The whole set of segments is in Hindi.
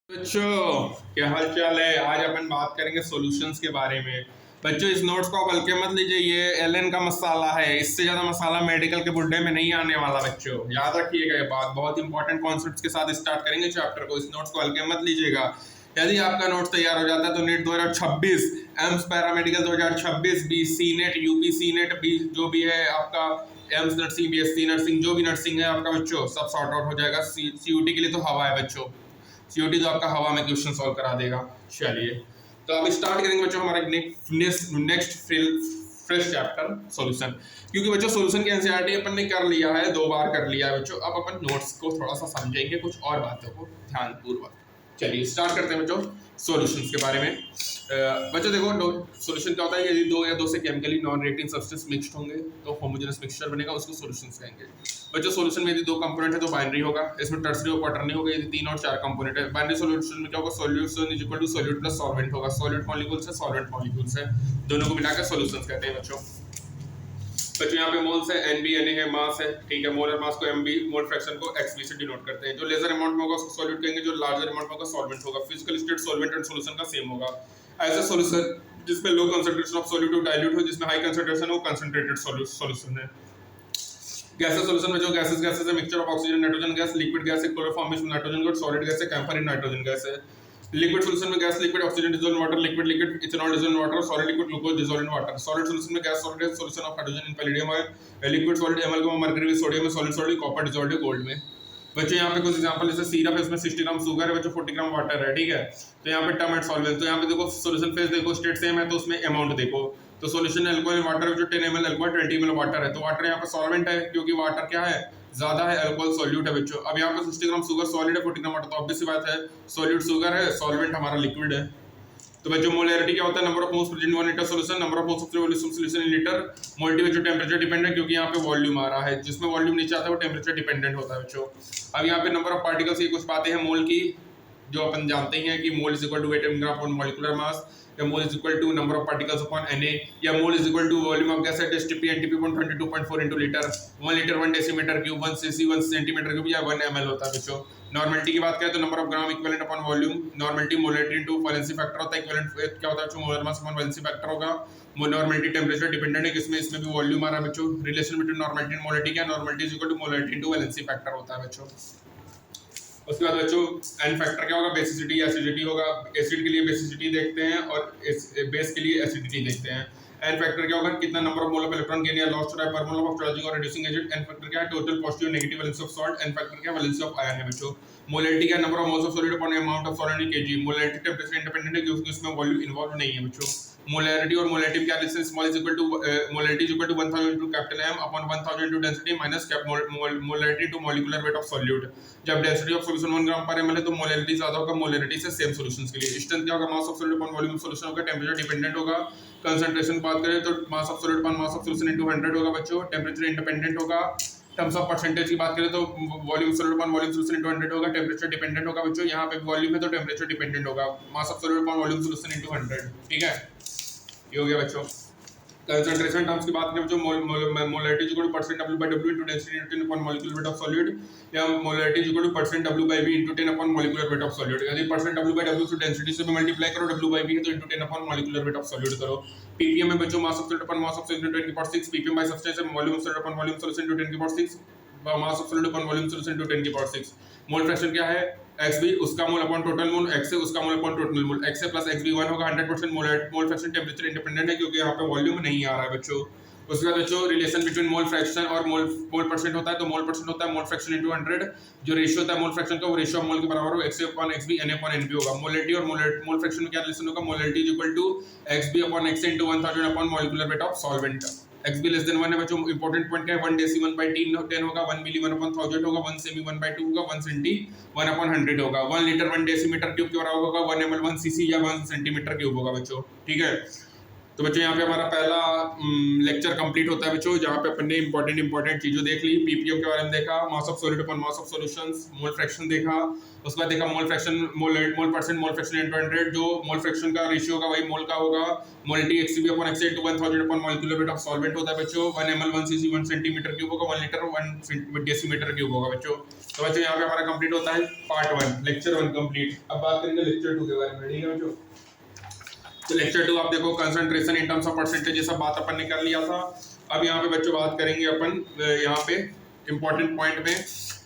बच्चों क्या हाल चाल है। आज अपन बात करेंगे सॉल्यूशंस के बारे में। बच्चों इस नोट्स को आप हल्के मत लीजिए, ये एलन का मसाला है, इससे ज्यादा मसाला मेडिकल के बुड्ढे में नहीं आने वाला। बच्चों याद रखिएगा ये बात, बहुत इंपॉर्टेंट कॉन्सेप्ट्स के साथ स्टार्ट करेंगे चैप्टर को। इस नोट्स को हल्के मत लीजिएगा। यदि आपका नोट्स तैयार हो जाता है तो NEET 2026, AIIMS paramedical 2026, B C net, UP C net, बी जो भी है आपका, एम्स नर्सिंग, बीएससी नर्सिंग, जो भी नर्सिंग है आपका बच्चों सब सॉर्ट आउट हो जाएगा। सीयूटी के लिए तो हवा है बच्चों, सीओटी तो आपका हवा में क्वेश्चन सॉल्व करा देगा। चलिए तो अब स्टार्ट करेंगे बच्चों हमारा नेक्स्ट फ्रेश चैप्टर सॉल्यूशन। क्योंकि बच्चों सॉल्यूशन की एनसीईआरटी अपन ने कर लिया है, 2 बार कर लिया है बच्चों। अब अपन नोट्स को थोड़ा सा समझेंगे, कुछ और बातों को ध्यानपूर्वक। चलिए स्टार्ट करते हैं बच्चों सॉल्यूशंस के बारे में। बच्चों देखो सॉल्यूशन क्या होता है, यदि 2 या 2 से chemically non reacting substance mixed होंगे तो होमोजेनस मिक्सचर बनेगा, उसको सॉल्यूशंस कहेंगे। बच्चों सॉल्यूशन में यदि 2 कंपोनेंट है तो बाइनरी होगा, इसमें टर्सरी और क्वाटरनी होगा। यदि 3 और 4 कंपोनेंट है बाइनरी सॉल्यूशन में क्या होगा, solution is equal to solute plus solvent होगा। सॉल्यूट मॉलिक्यूल्स है, सॉल्वेंट मॉलिक्यूल्स है, दोनों को मिलाकर सॉल्यूशंस कहते हैं बच्चों। यहाँ पे मोल्स है, एनबी एन है, मास है, ठीक है। मोलर मास को एमबी, मोल फ्रैक्शन को एक्सबी से डिनोट करते हैं। जो लेजर अमाउंट में होगा उसको सॉल्यूट कहेंगे, जो लार्जर अमाउंट में होगा सॉल्वेंट होगा। Physical state solvent and solution का सेम होगा। ऐसा सॉल्यूशन जिसमें low concentration of solute dilute हो, जिसमें हाई कंसंट्रेशन हो, कंसंट्रेटेड सॉल्यूशन है। गैसेस सॉल्यूशन में जो गैसेस है, mixture of oxygen nitrogen gas, liquid gas है क्लोरोफॉर्मेशन नाइट्रोजन गैस, सॉलिड गैस है कैम्फर इन नाइट्रोजन गैस है। लिक्विड सॉल्यूशन में gas liquid, oxygen dissolve water liquid liquid, ethanol dissolve water, solid liquid glucose dissolve in water. Solid solution में gas solid solution of hydrogen in palladium है, liquid solid amalgam mercury with sodium में, solid solid copper dissolve gold में। बच्चों यहाँ पे कुछ एग्जांपल, जैसे सिरप है, इसमें 60 ग्राम शुगर है बच्चों, 40 ग्राम वाटर है, ठीक है। तो यहाँ पे टर्म एंड सॉल्वेंट, तो यहाँ पे देखो सॉल्यूशन फेज देखो, स्टेट सेम है तो उसमें अमाउंट देखो। तो सॉल्यूशन अल्कोहल वाटर जो 10 ml अल्कोहल 20 ml वाटर है, तो वाटर यहाँ पे सॉल्वेंट है क्योंकि वाटर क्या है, ज्यादा है, अल्कोहल सॉल्यूट है बच्चों। अब यहाँ पे 60 ग्राम शुगर सॉलिड है, 40 ग्राम वाटर, तो ऑब्वियस सी बात है सॉल्यूट शुगर है, सॉल्वेंट हमारा लिक्विड है। तो बच्चों मोलैरिटी क्या होता है, number of moles present in 1 litre solution, number of moles of solution in litre. Molarity बच्चों टेंपरेचर डिपेंडेंट, क्योंकि यहाँ पे वॉल्यूम आ रहा है, जिसमें वॉल्यूम नीचे आता है वो टेंपरेचर डिपेंडेंट होता है बच्चों। अब यहाँ पे नंबर ऑफ पार्टिकल्स की कुछ बातें हैं मोल की, जो अपन जानते हैं कि mole is equal to weight gram upon molecular mass, या mole is equal to number of particles upon Na, या mole is equal to volume of gas at STP NTP upon 22.4 into litre. 1 litre 1 decimetre cube, 1 cc 1 centimetre cube, या 1 ml होता है बच्चों। नॉर्मलिटी की बात करें तो number of gram equivalent upon volume, normality molarity into valency factor होता है, इक्विवेलेंट क्या होता है बच्चों, molar mass upon valency factor होगा। नॉर्मलिटी टेंपरेचर डिपेंडेंट है, किसमें, इसमें भी वॉल्यूम आ रहा है बच्चों। Relation between normality and molarity क्या, normality is equal to molarity into valency factor होता है बच्चों। उसके बाद बच्चों एन फैक्टर क्या होगा, बेसिसिटी एसिडिटी होगा। एसिड के लिए बेसिसिटी देखते हैं और बेस के लिए एसिडिटी देखते हैं। एन फैक्टर क्या होगा, कितना number of mole of electron gain या लॉस्ट हो रहा है पर मोल ऑफ चार्जिंग और रिड्यूसिंग एजेंट। एन फैक्टर क्या है, total positive negative valency of salt. N factor क्या, वैलेंसी ऑफ आयन है बच्चों। मोलैरिटी क्या, number of moles of solid upon amount of solid in KG. Molarity temperature independent है क्योंकि उसमें वॉल्यूम इन्वॉल्व नहीं है बच्चों। मोलैरिटी और मोलैरिटी क्या relation, small is equal to molarity is equal to 1000 into capital M upon 1000 into density minus molarity into molecular weight of solute. जब density of solution 1 gram per ml है तो मोलैरिटी ज्यादा होगा मोलैरिटी से सेम सॉल्यूशंस के लिए। स्ट्रेंथ क्या होगा, mass of solid upon volume of solution होगा, टेंपरेचर डिपेंडेंट होगा। कंसंट्रेशन बात करें तो mass of solid upon mass of solution into 100 होगा बच्चों, टेंपरेचर इंडिपेंडेंट होगा। टर्म्स ऑफ परसेंटेज की बात करें तो volume solid upon volume solution into 100 होगा, टेंपरेचर डिपेंडेंट होगा बच्चों। यहाँ पे वॉल्यूम है तो टेंपरेचर डिपेंडेंट होगा, mass of solid upon volume solution into 100, ठीक है। ये हो गया बच्चों। कंसंट्रेशन टर्म्स की बात करें जो molarity equal two percent W by W into density into 10 upon molecular weight of solid, या molarity equal two percent W by V into 10 upon molecular weight of solid। यदि परसेंट W by W से डेंसिटी से भी मल्टीप्लाई करो, W by V है तो into 10 upon molecular weight of solid करो। ppm में बच्चों mass of solid upon mass of solution into 10 की पावर 6, ppm by substance है volume solid upon volume solution into 10 की power 6, mass of solid upon volume solution into 10 की पावर 6। मोल फ्रैक्शन क्या है, xv उसका मोल अपॉन टोटल मोल, x से उसका मोल अपॉन टोटल मोल, x से प्लस xv 1 होगा। 100% मोल फ्रैक्शन टेंपरेचर इंडिपेंडेंट है क्योंकि यहाँ पे वॉल्यूम नहीं आ रहा है बच्चों। उसके बाद बच्चों रिलेशन बिटवीन मोल फ्रैक्शन और मोल परसेंट होता है, तो मोल परसेंट होता है मोल फ्रैक्शन इनटू 100। जो रेशियो होता है मोल फ्रैक्शन का वो रेशियो मोल के बराबर होगा, x upon xv n upon nb होगा। मोलैरिटी और मोल फ्रैक्शन में क्या रिलेशन होगा, molarity is equal to xb upon x into 1000 upon molecular weight of solvent. xb less than 1 है बच्चों, इंपॉर्टेंट पॉइंट क्या है, 1 डेसी 1 by 10 होगा, 1 मिली 1 अपॉन 1000 होगा, 1 सेमी 1 by 2 होगा, 1 सेंटी 1 अपॉन 100 होगा। 1 लीटर 1 डेसीमीटर क्यूब के बराबर होगा, 1 ml 1 cc या 1 सेंटीमीटर क्यूब होगा बच्चों, ठीक है। तो बच्चों यहाँ पे हमारा पहला लेक्चर कंप्लीट होता है बच्चों, जहाँ पे अपन ने इंपॉर्टेंट चीज़ों देख ली, पीपीएम के बारे में देखा, mass of solid upon mass of solutions, mole fraction देखा, उसके बाद देखा मोल फ्रैक्शन, मोल परसेंट मोल फ्रैक्शन इनटू 100, जो मोल फ्रैक्शन का रेशियो होगा वही मोल का होगा, molality XB upon x into 1000 upon molecular weight of solvent होता है बच्चों, 1 ml 1 cc 1 सेंटीमीटर क्यूब होगा, 1 लीटर 1 डेसीमीटर क्यूब होगा बच्चों। तो बच्चों यहाँ पे हमारा कंप्लीट होता है पार्ट 1, लेक्चर 1 कंप्लीट। अब बात करेंगे लेक्चर 2 के बारे में, ठीक है बच्चों। तो लेक्चर 2 आप देखो concentration in terms of percentage, ये सब बात अपन ने कर लिया था। अब यहाँ पे बच्चों बात करेंगे अपन यहाँ पे इंपॉर्टेंट पॉइंट में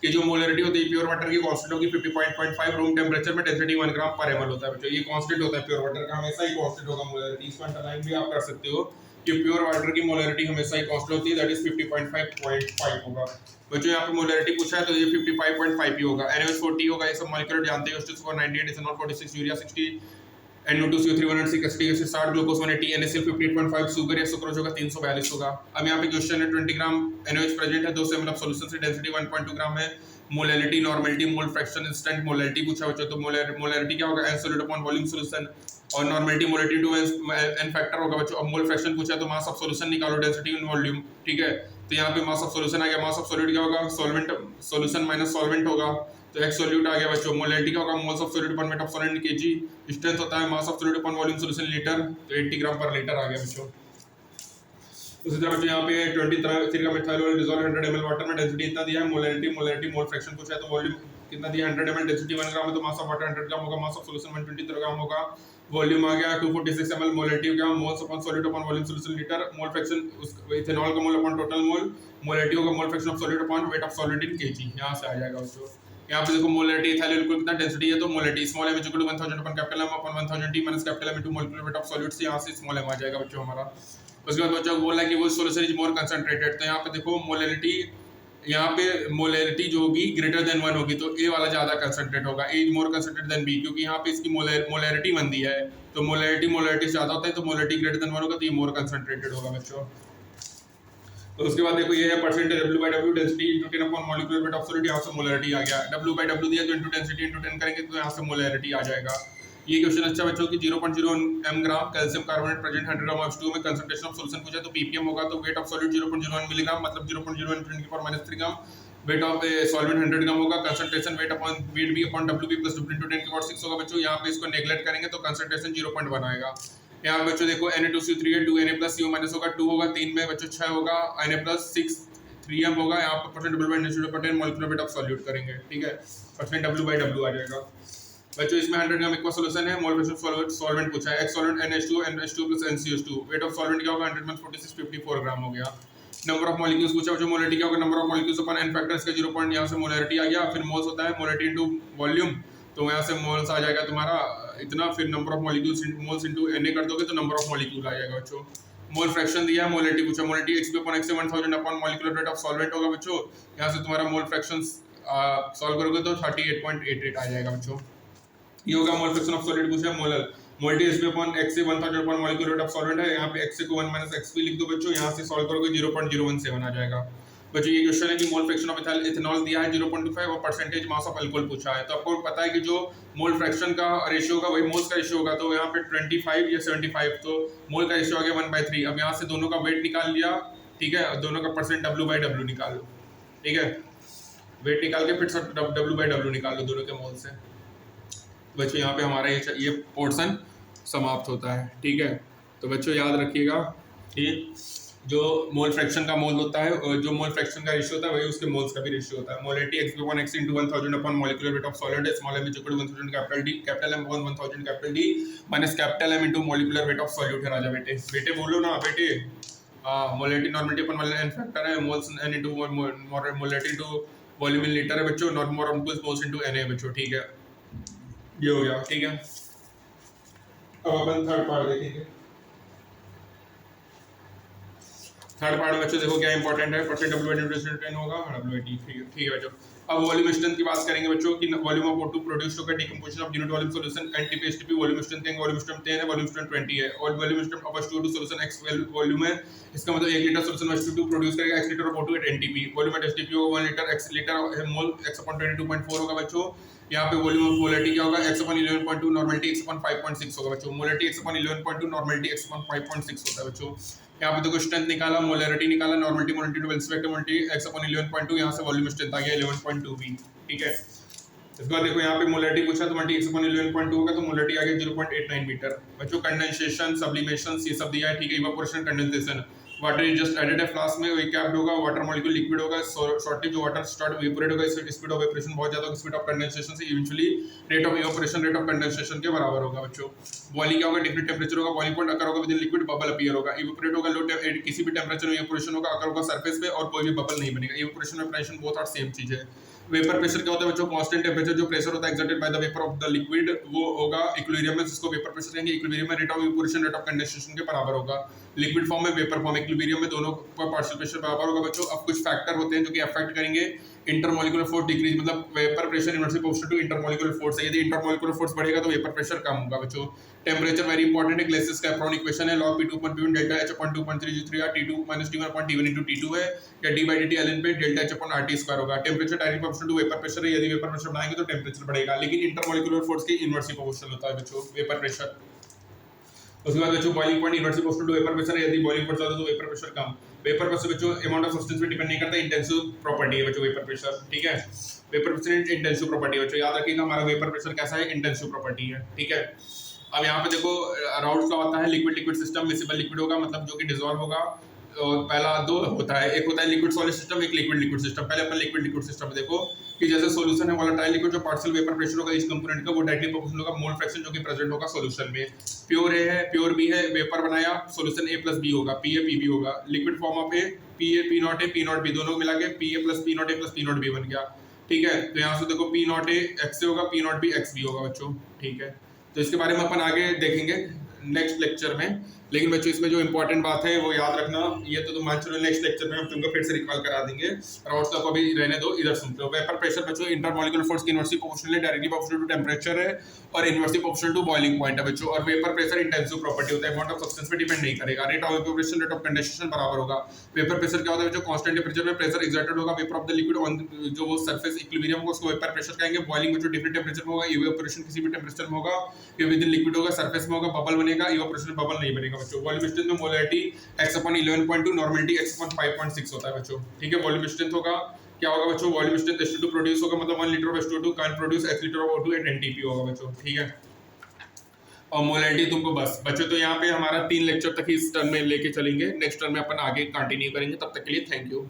कि जो मोलरिटी होती है प्योर वाटर की कांस्टेंट होगी 50.5, रूम टेम्परेचर में डेंसिटी 1 ग्राम पर ml होता है बच्चों। ये कांस्टेंट होता है प्योर वाटर का, हमेशा ही कांस्टेंट होगा मोलरिटी। इसको अंडरलाइन भी आप कर सकते हो कि प्योर वाटर की मोलरिटी हमेशा ही कांस्टेंट होती है, दैट इज 50.5 होगा बच्चों। यहाँ पे मोलरिटी पूछा है तो ये 55.5 ही होगा। NaOH 40 होगा, ये सब मॉलिक्यूलर जानते हैं। H2SO 98, ethanol 46, urea 60, NO2CO3 106, acetic acid 60, glucose 180, NaCl 58.5, sugar या सुक्रोज होगा 342 होगा। अब यहाँ पे क्वेश्चन है 20 ग्राम NaOH प्रेजेंट है 200 ml सॉल्यूशन से, डेंसिटी 1.2 ग्राम है, molality, normality, mole fraction, instant molality पूछा बच्चों। तो मोलैलिटी क्या होगा, n solute upon volume solution, और normality molality to n factor होगा बच्चों। अब मोल फ्रैक्शन पूछा तो मास ऑफ सॉल्यूशन निकालो, डेंसिटी इन वॉल्यूम, ठीक है। तो यहाँ पे मास ऑफ सॉल्यूशन आ गया, मास ऑफ सॉल्यूट क्या होगा, सॉल्वेंट सॉल्यूशन माइनस सॉल्वेंट होगा, तो एक्स सॉल्यूट आ गया बच्चों। मोलैलिटी क्या होगा, moles of solute upon weight of solvent KG, strength होता है mass of solute upon volume solution litre, तो 80 ग्राम पर लीटर आ गया बच्चों। उसी तरह बच्चों यहाँ पे 23 का methyl oil dissolve 100 ml water में, डेंसिटी इतना दिया है, मोलैलिटी मोल फ्रैक्शन पूछा है तो वॉल्यूम कितना दिया 100 ml, डेंसिटी 1 ग्राम है तो मास ऑफ वाटर 100 ग्राम होगा, मास ऑफ सॉल्यूशन 123 ग्राम होगा, वॉल्यूम आ गया 246 ml, मोलैलिटी क्या, moles upon solute upon volume solution litre, mole fraction ethanol का mole upon total mole, molality होगा mole fraction of solute upon weight of solid in kg, यहाँ से आ जाएगा बच्चों। यहाँ पे देखो मोलैलिटी इथाइल अल्कोहल कितना डेंसिटी है, तो molality small m equal to 1000 upon capital M upon 1000 t minus capital M into molecular weight of solid, से यहाँ से स्मॉल m आ जाएगा बच्चों हमारा। उसके बाद बच्चों को बोला कि वो सॉल्यूशन इज मोर कंसंट्रेटेड, तो यहाँ पे देखो मोलैलिटी, यहाँ पे मोलैलिटी जो होगी ग्रेटर देन 1 होगी, तो A वाला ज्यादा कंसंट्रेट होगा, A is more concentrated than B, क्योंकि यहाँ पे इसकी मोलैलिटी 1 दिया है, तो मोलैलिटी ज्यादा होता है, तो मोलैलिटी ग्रेटर देन 1 होगा, तो ये मोर कंसंट्रेटेड होगा बच्चों। तो उसके बाद देखो ये है percentage W/W, density into 10 upon molecular weight of solid, यहाँ से मोलैरिटी आ गया। W/W दिया तो इनटू डेंसिटी इनटू 10 करेंगे तो यहाँ से मोलैरिटी आ जाएगा। ये क्वेश्चन अच्छा बच्चों कि 0.01 m ग्राम कैल्शियम कार्बोनेट प्रेजेंट 100 ग्राम H2O में, कंसंट्रेशन ऑफ सॉल्यूशन पूछा तो ppm होगा, तो वेट ऑफ सॉलिड 0.01 मिलीग्राम मतलब 0.01 × 10⁻³ gram, weight of solvent 100 gram होगा, concentration weight B upon WB plus W × 10⁻⁶ होगा बच्चों। यहाँ पे इसको नेगलेक्ट करेंगे तो कंसंट्रेशन 0.1 आएगा। यहाँ बच्चों देखो Na2CO3 है, 2Na प्लस CO माइनस होगा, 2 होगा 3 में बच्चों 6 होगा, Na प्लस 6 3m होगा, यहाँ पर percent W/10 molecular weight of solute करेंगे, ठीक है, परसेंट W/W आ जाएगा बच्चों। इसमें 100 ग्राम एक्वा सॉल्यूशन है, मोल फ्रैक्शन सॉल्वेंट पूछा है, x solvent NH2 plus NCH2, wait of solvent क्या होगा 100 में 46 54 ग्राम हो गया। नंबर ऑफ मॉलिक्यूल्स पूछा बच्चों, मोलैरिटी क्या होगा, number of molecules upon n factor, इसका 0 पॉइंट यहाँ से मोलैरिटी आ गया, फिर मोल्स होता है मोलैरिटी इनटू वॉल्यूम, तो यहाँ से मोल्स आ जाएगा तुम्हारा इतना, फिर number of molecules moles into Na कर दोगे तो नंबर ऑफ मॉलिक्यूल आ जाएगा बच्चों। मोल फ्रैक्शन दिया है, मोलैरिटी पूछा, molarity xp upon x 1000 upon molecular weight of solvent होगा बच्चों, यहाँ से तुम्हारा मोल फ्रैक्शन सॉल्व करोगे तो 38.88 आ जाएगा बच्चों। ये होगा मोल फ्रैक्शन ऑफ सॉलिड पूछा, molality xp upon x 1000 upon molecular weight of solvent है, यहाँ पे x को 1 माइनस xp लिख दो बच्चों, यहाँ से सॉल्व करोगे 0.017 आ जाएगा बच्चों। ये क्वेश्चन है कि मोल फ्रैक्शन ऑफ इथेनॉल दिया है 0.25 और परसेंटेज मास ऑफ अल्कोहल पूछा है, तो आपको पता है कि जो मोल फ्रैक्शन का रेशियो होगा वही मोल्स का रेशियो होगा, तो यहाँ पे 25 या 75, तो मोल का रेशियो आ गया 1/3। अब यहाँ से दोनों का वेट निकाल लिया, ठीक है, दोनों का परसेंट W/W निकाल लो, ठीक है, वेट निकाल के फिर W/W निकाल लो दोनों के मोल से बच्चों। यहाँ पे हमारा ये पोर्शन समाप्त होता है, ठीक है। तो बच्चों याद रखिएगा कि जो मोल फ्रैक्शन का मोल होता है, जो मोल फ्रैक्शन का रेशियो होता है वही उसके मोल्स का भी रेशियो होता है। Molality x/x × 1000 upon molecular weight of solid, small m equal to 1000 capital D, capital M upon 1000 capital D minus capital M into molecular weight of solute है राजा बेटे, बेटे बोलो ना बेटे, molality normality upon volume n factor है, moles n into molality into volume in litre है बच्चों, not more moles into Na है बच्चों, ठीक है, ये हो गया, ठीक है। अब अपन थर्ड पार्ट देखेंगे। थर्ड पार्ट में बच्चों देखो क्या इंपॉर्टेंट है, परसेंट W/10 होगा W/T, ठीक है बच्चों। अब वॉल्यूम स्ट्रेंथ की बात करेंगे बच्चों कि वॉल्यूम ऑफ O2 प्रोड्यूस्ड होकर decomposition of unit volume solution NTP STP, volume strength देंगे, वॉल्यूम स्ट्रेंथ 10 है, वॉल्यूम स्ट्रेंथ 20 है, और volume strength of H2O2 solution x volume है, इसका मतलब 1 लीटर सॉल्यूशन H2O2 प्रोड्यूस करेगा x litre of O2 at NTP, volume at STP होगा 1 litre x litre mole x/22.4 होगा बच्चों, यहाँ पे वॉल्यूम ऑफ मोलरिटी क्या होगा, x अपन 11.2 नॉर्मलिटी x अपन 5.6 होगा बच्चों। मोलरिटी x अपन 11.2 नॉर्मलिटी x अपन 5.6 होता है बच्चों। यहाँ पे देखो स्ट्रेंथ निकाला, मोलरिटी निकाला, नॉर्मलिटी मोलरिटी टू वेल्सपेक्ट मोलरिटी x अपन 11.2, यहाँ से वॉल्यूम स्ट्रेंथ आ गया 11.2 भी, ठीक है। इसके बाद देखो यहाँ पे मोलरिटी पूछा तो मोलरिटी x अपन 11.2 होगा तो मोलरिटी आ गया 0.89 मीटर बच्चों। कंडेंसेशन, सब्लिमेशन ये सब दिया है, ठीक है। Evaporation, condensation, water is just added है फ्लास्क में, कैप्ड होगा, वाटर मॉलिक्यूल लिक्विड होगा, शॉर्टेज जो वाटर स्टार्ट इवेपोरेट होगा, स्पीड ऑफ इवेपोरेशन बहुत ज्यादा होगा, स्पीड ऑफ कंडेंसेशन से eventually rate of evaporation rate of condensation के बराबर होगा बच्चों। बॉइलिंग क्या होगा, डिफरेंट टेंपरेचर होगा, बॉइलिंग पॉइंट अकर होगा within liquid, bubble appear होगा, इवेपोरेट होगा लो किसी भी टेंपरेचर में इवेपोरेशन होगा, अकर होगा सरफेस पे और कोई भी बबल नहीं बनेगा। इवेपोरेशन और प्रेशर बोथ आर सेम चीज है। वेपर प्रेशर क्या होता है बच्चों, कांस्टेंट टेंपरेचर जो प्रेशर होता है exerted by the vapour of the liquid वो होगा इक्विलिब्रियम में, जिसको वेपर प्रेशर कहेंगे। इक्विलिब्रियम में rate of evaporation rate of condensation के बराबर होगा। लिक्विड फॉर्म में, वेपर फॉर्म, इक्विलिब्रियम में दोनों का पार्शियल प्रेशर बराबर होगा बच्चों। अब कुछ फैक्टर होते हैं जो कि अफेक्ट करेंगे इंटरमोलिकुलर फोर्स डिक्रीज, मतलब vapour pressure inversely proportional to intermolecular force है। यदि इंटरमोलिकुलर फोर्स बढ़ेगा तो वेपर प्रेशर कम होगा बच्चों। टेंपरेचर वेरी इंपॉर्टेंट है, ग्लेसियस का एप्रोन इक्वेशन है log P2/P1 delta H upon 2.303 या T2 - T1 upon T1 into T2 है, या d by dt ln पे delta H upon RT square होगा। Temperature directly proportional to vapour pressure है, यदि वेपर प्रेशर बढ़ाएंगे तो टेंपरेचर बढ़ेगा, लेकिन इंटरमोलिकुलर फोर्स के इनवर्सली प्रोपोर्शनल होता है बच्चों वेपर प्रेशर। उसके बाद बच्चों boiling point inversely proportional to vapour pressure है, यदि बॉइलिंग पॉइंट ज्यादा तो वेपर प्रेशर कम। वेपर प्रेशर बच्चों अमाउंट ऑफ सब्सटेंस पे डिपेंड नहीं करता, इंटेंसिव प्रॉपर्टी है बच्चों वेपर प्रेशर, ठीक है। वेपर प्रेशर इंटेंसिव प्रॉपर्टी है बच्चों, याद रखिएगा हमारा वेपर प्रेशर कैसा है, इंटेंसिव प्रॉपर्टी है, ठीक है। अब यहाँ पे देखो राउट्स का होता है liquid liquid system, miscible liquid होगा मतलब जो कि डिसॉल्व होगा। और पहला दो होता है, एक होता है लिक्विड सॉलिड सिस्टम, एक लिक्विड लिक्विड सिस्टम। पहले अपन लिक्विड लिक्विड सिस्टम देखो कि जैसे सॉल्यूशन है वोलेटाइल लिक्विड, जो पार्शियल वेपर प्रेशर होगा इस कंपोनेंट का वो डायरेक्टली प्रोपोर्शनल होगा मोल फ्रैक्शन जो कि प्रेजेंट होगा सॉल्यूशन में। प्योर ए है, प्योर बी है, वेपर बनाया सॉल्यूशन A + B होगा, PA PB होगा। Liquid form of A PA P0 A P0 B दोनों मिला के PA + P0 A + P0 B बन गया, ठीक है। तो यहाँ से देखो P0 A X से होगा, P0 B X B होगा बच्चों, ठीक है। तो इसके बारे में अपन आगे देखेंगे नेक्स्ट लेक्चर में, लेकिन बच्चों इसमें जो इंपॉर्टेंट बात है वो याद रखना, ये तो तुम मान चलो नेक्स्ट लेक्चर में हम तुमको फिर से रिकॉल करा देंगे। राउट्स को अभी रहने दो, इधर सुन लो। वेपर प्रेशर बच्चों इंटरमोलिकुलर फोर्स की इनवर्सली प्रोपोर्शनल है, डायरेक्टली प्रोपोर्शनल टू टेंपरेचर है और inversely proportional to boiling point है बच्चों। और वेपर प्रेशर इंटेंसिव प्रॉपर्टी होता है, अमाउंट ऑफ सब्सटेंस पे डिपेंड नहीं करेगा। Rate of evaporation rate of condensation बराबर होगा। वेपर प्रेशर क्या होता है बच्चों, कांस्टेंट टेंपरेचर में प्रेशर एक्सर्टेड होगा vapour of the liquid on जो वो सरफेस इक्विलिब्रियम होगा उसको वेपर प्रेशर कहेंगे। बॉइलिंग बच्चों डिफरेंट टेंपरेचर में होगा, इवेपोरेशन किसी भी टेंपरेचर में होगा, ये विद इन लिक्विड होगा, सरफेस में होगा, बबल बनेगा, इवेपोरेशन बबल नहीं बनेगा बच्चों। वॉल्यूम स्ट्रेंथ में मोलरिटी x अपन 11.2 नॉर्मलिटी x अपन 5.6 होता है बच्चों, ठीक है। वॉल्यूम स्ट्रेंथ होगा क्या होगा बच्चों, वॉल्यूम स्ट्रेंथ H2 प्रोड्यूस होगा मतलब 1 litre of H2 can produce x litre of O2 at NTP होगा बच्चों, ठीक है। और मोलरिटी तुमको बस बच्चों तो यहाँ पे हमारा 3 लेक्चर तक ही इस टर्म में लेके चलेंगे, नेक्स्ट टर्म में अपन आगे कंटिन्यू करेंगे। तब तक के लिए थैंक यू।